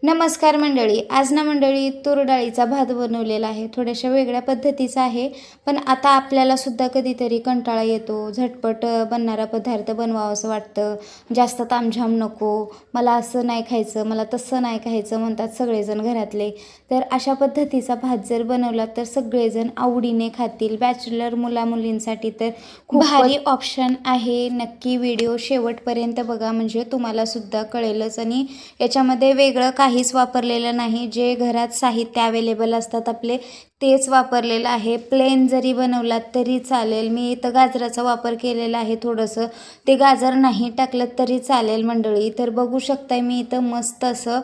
नमस्कार मंडळी. आज ना मंडळी तूर डाळीचा भात बनवलेला आहे. थोड्याशा वेगळ्या पद्धतीचा आहे, पण आता आपल्याला सुद्धा कधीतरी कंटाळा येतो, झटपट बनणारा पदार्थ बनवावंसं वाटतं. जास्त तामझाम नको, मला असं नाही खायचं, मला तसं नाही खायचं म्हणतात सगळेजण घरातले. तर अशा पद्धतीचा भात जर बनवला तर सगळेजण आवडीने खातील. बॅचलर मुलामुलींसाठी तर खूप भारी ऑप्शन आहे. नक्की व्हिडिओ शेवटपर्यंत बघा, म्हणजे तुम्हाला सुद्धा कळेलच. आणि याच्यामध्ये वेगळं काहीच वापरलेलं नाही. जे घरात साहित्य अवेलेबल असतात आपले तेच वापरलेलं आहे. प्लेन जरी बनवलात तरी चालेल. मी इथं गाजराचा वापर केलेला आहे थोडंसं. ते गाजर नाही टाकलं तरी चालेल मंडळी. तर बघू शकताय मी इथं मस्त असं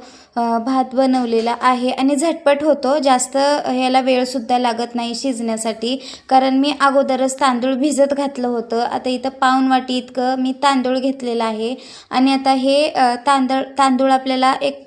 भात बनवलेला आहे आणि झटपट होतो. जास्त ह्याला वेळसुद्धा लागत नाही शिजण्यासाठी, कारण मी अगोदरच तांदूळ भिजत घातलं होतं. आता इथं पाऊण वाटी इतकं मी तांदूळ घेतलेलं आहे आणि आता हे तांदूळ आपल्याला एक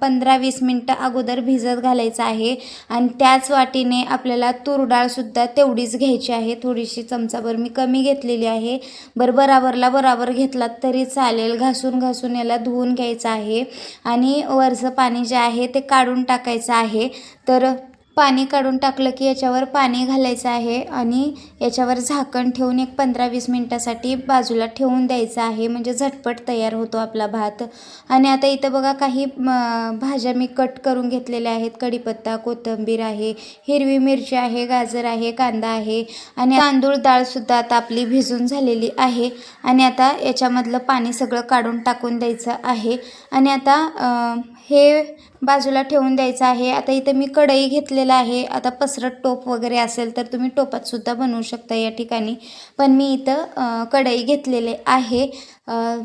15-20 मिनटं अगोदर भिजत घालायचं आहे. आणि त्याच वाटीने आपल्याला तूर डाळसुद्धा तेवढीच घ्यायची आहे. थोडीशी चमचाभर मी कमी घेतलेली आहे. बराबर घेतलात तरी चालेल. घासून याला धुवून घ्यायचं आहे आणि वरचं पाणी जे आहे ते काढून टाकायचं आहे. तर पाणी काढून टाकलं की याच्यावर पाणी घालायचं आहे आणि याच्यावर झाकण ठेवून एक 15-20 मिनटासाठी बाजूला ठेवून द्यायचं आहे, म्हणजे झटपट तयार होतो आपला भात. आणि आता इथं बघा काही भाज्या मी कट करून घेतलेल्या आहेत. कढीपत्ता, कोथिंबीर आहे, हिरवी मिरची आहे, गाजर आहे, कांदा आहे आणि तांदूळ डाळसुद्धा आता आपली भिजून झालेली आहे. आणि आता याच्यामधलं पाणी सगळं काढून टाकून द्यायचं आहे आणि आता हे बाजूला ठेवून द्यायचं आहे. आता इथं मी कढई घेतलेला आहे. आता पसरट टोप वगैरे असेल तर तुम्ही टोपातसुद्धा बनवू शकता या ठिकाणी, पण मी इथं कढई घेतलेले आहे.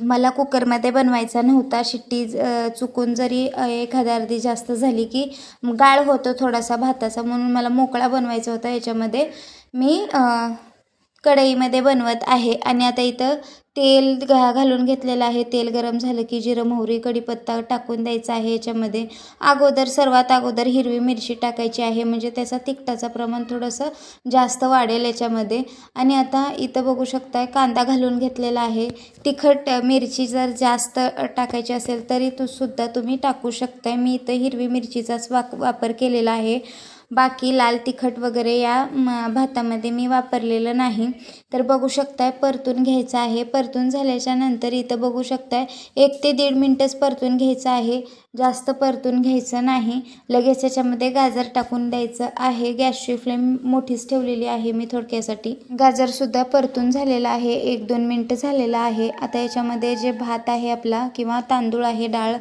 मला कुकरमध्ये बनवायचा नव्हता. शिट्टी चुकून जरी एखाद्या अर्धी जास्त झाली की गाळ होतो थोडासा भाताचा, म्हणून मला मोकळा बनवायचा होता. याच्यामध्ये मी कढईमध्ये बनवत आहे. आणि आता इथं तेल घालून घेतलेलं आहे. तेल गरम झालं की जिरं, मोहरी, कढीपत्ता टाकून द्यायचा आहे. याच्यामध्ये सर्वात अगोदर हिरवी मिरची टाकायची आहे, म्हणजे त्याचा तिखटाचं प्रमाण थोडंसं जास्त वाढेल याच्यामध्ये. आणि आता इथं बघू शकताय कांदा घालून घेतलेला आहे. तिखट मिरची जर जास्त टाकायची असेल तरी सुद्धा तुम्ही टाकू शकताय. मी इथं हिरवी मिरचीचाच वापर केलेला आहे. बाकी लाल तिखट वगैरे या भातामध्ये मी वापरलेलं नाही. तर बघू शकताय परतून घ्यायचं आहे. परतून झाल्याच्या नंतर इथं बघू शकताय 1 ते 1.5 मिनटंच परतून घ्यायचं आहे, जास्त परतून घ्यायचं नाही. लगेच याच्यामध्ये गाजर टाकून द्यायचं आहे. गॅसची फ्लेम मोठीच ठेवलेली आहे मी थोडक्यासाठी. गाजरसुद्धा परतून झालेला आहे, 1-2 मिनटं झालेलं आहे. आता याच्यामध्ये जे भात आहे आपला किंवा तांदूळ आहे, डाळ,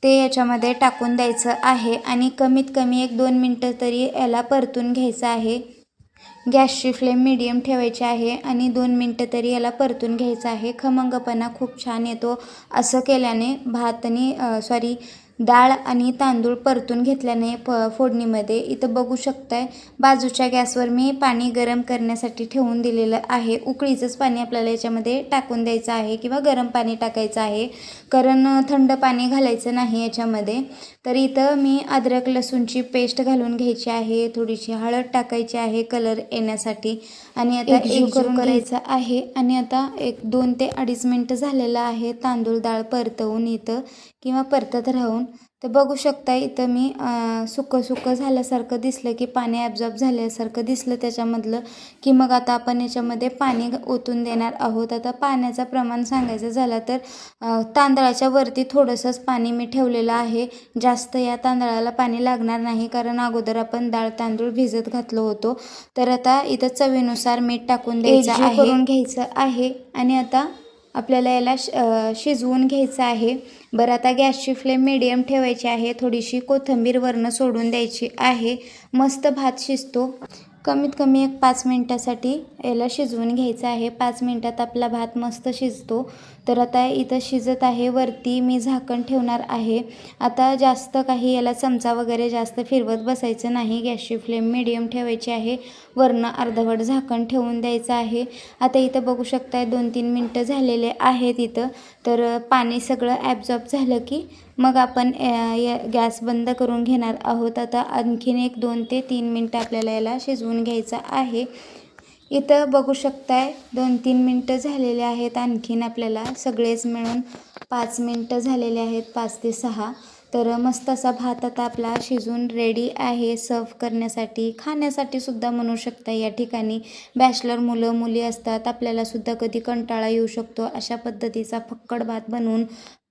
ते याच्यामध्ये टाकून द्यायचं आहे आणि कमीत कमी 1-2 मिनटं तरी याला परतून घ्यायचं आहे. गॅसची फ्लेम मीडियम ठेवायची आहे आणि 2 मिनटं तरी याला परतून घ्यायचं आहे. खमंगपणा खूप छान येतो असं केल्याने. डाळ आणि तांदूळ परतून घेतल्याने फोडणीमध्ये. इथं बघू शकताय बाजूच्या गॅसवर मी पाणी गरम करण्यासाठी ठेवून दिलेलं आहे. उकळीचंच पाणी आपल्याला याच्यामध्ये टाकून द्यायचं आहे किंवा गरम पाणी टाकायचं आहे, कारण थंड पाणी घालायचं नाही याच्यामध्ये. तर इथं मी अद्रक लसूणची पेस्ट घालून घ्यायची आहे. थोडीशी हळद टाकायची आहे कलर येण्यासाठी आणि आता एकजीव करून करायचं आहे. आणि आता 2 ते 2.5 मिनटं झालेलं आहे तांदूळ डाळ परतवून इथं किंवा परतत राहून. तर बघू शकता इथं मी सुकं झाल्यासारखं दिसलं की पाणी ॲब्झॉर्ब झाल्यासारखं दिसलं त्याच्यामधलं की मग आता आपण याच्यामध्ये पाणी ओतून देणार आहोत. आता पाण्याचं प्रमाण सांगायचं झालं तर तांदळाच्या वरती थोडंसंच पाणी मी ठेवलेलं आहे. जास्त या तांदळाला पाणी लागणार नाही, कारण अगोदर आपण डाळ तांदूळ भिजत घातलं होतो. तर आता इथं चवीनुसार मीठ टाकून द्यायचं आहे, करून घ्यायचं आहे आणि आता आपल्याला याला शिजवून घ्यायचं आहे. बरं, आता गॅसची फ्लेम मीडियम ठेवायची आहे. थोडीशी कोथिंबीर वरनं सोडून द्यायची आहे. मस्त भात शिजतो. कमीत कमी 5 मिनटासाठी याला शिजवून घ्यायचं आहे. 5 मिनटात आपला भात मस्त शिजतो. तर आता इथं शिजत आहे. वरती मी झाकण ठेवणार आहे. आता जास्त काही याला चमचा वगैरे जास्त फिरवत बसायचं नाही. गॅसची फ्लेम मीडियम ठेवायची आहे. वरनं अर्धवट झाकण ठेवून द्यायचं आहे. आता इथं बघू शकताय 2-3 मिनटं झालेले आहेत इथं. तर पाणी सगळं ॲब्झॉर्ब झालं की मग आपण गॅस बंद करून घेणार आहोत. आता आणखीन 2 ते 3 मिनटं आपल्याला याला शिजवून घ्यायचं आहे. इथं बघू शकताय 2-3 मिनटं झालेले आहेत. आणखीन आपल्याला सगळेच मिळून 5 मिनटं झालेले आहेत, 5 ते 6. तर मस्त असा भात आता आपला शिजून रेडी आहे सर्व करण्यासाठी, खाण्यासाठी सुद्धा म्हणू शकता. या ठिकाणी बॅचलर मुलं मुली असतात, आपल्याला सुद्धा कधी कंटाळा येऊ शकतो. अशा पद्धतीचा फक्कड भात बनवून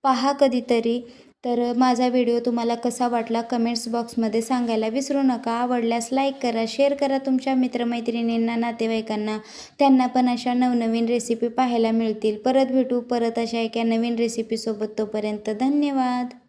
पहा कधीतरी. तर माझा व्हिडिओ तुम्हाला कसा वाटला कमेंट्स बॉक्समध्ये सांगायला विसरू नका. आवडल्यास लाईक करा, शेअर करा तुमच्या मित्रमैत्रिणींना, नातेवाईकांना. त्यांना पण अशा नवनवीन रेसिपी पाहायला मिळतील. परत भेटू परत अशा एका नवीन रेसिपीसोबत. तोपर्यंत धन्यवाद.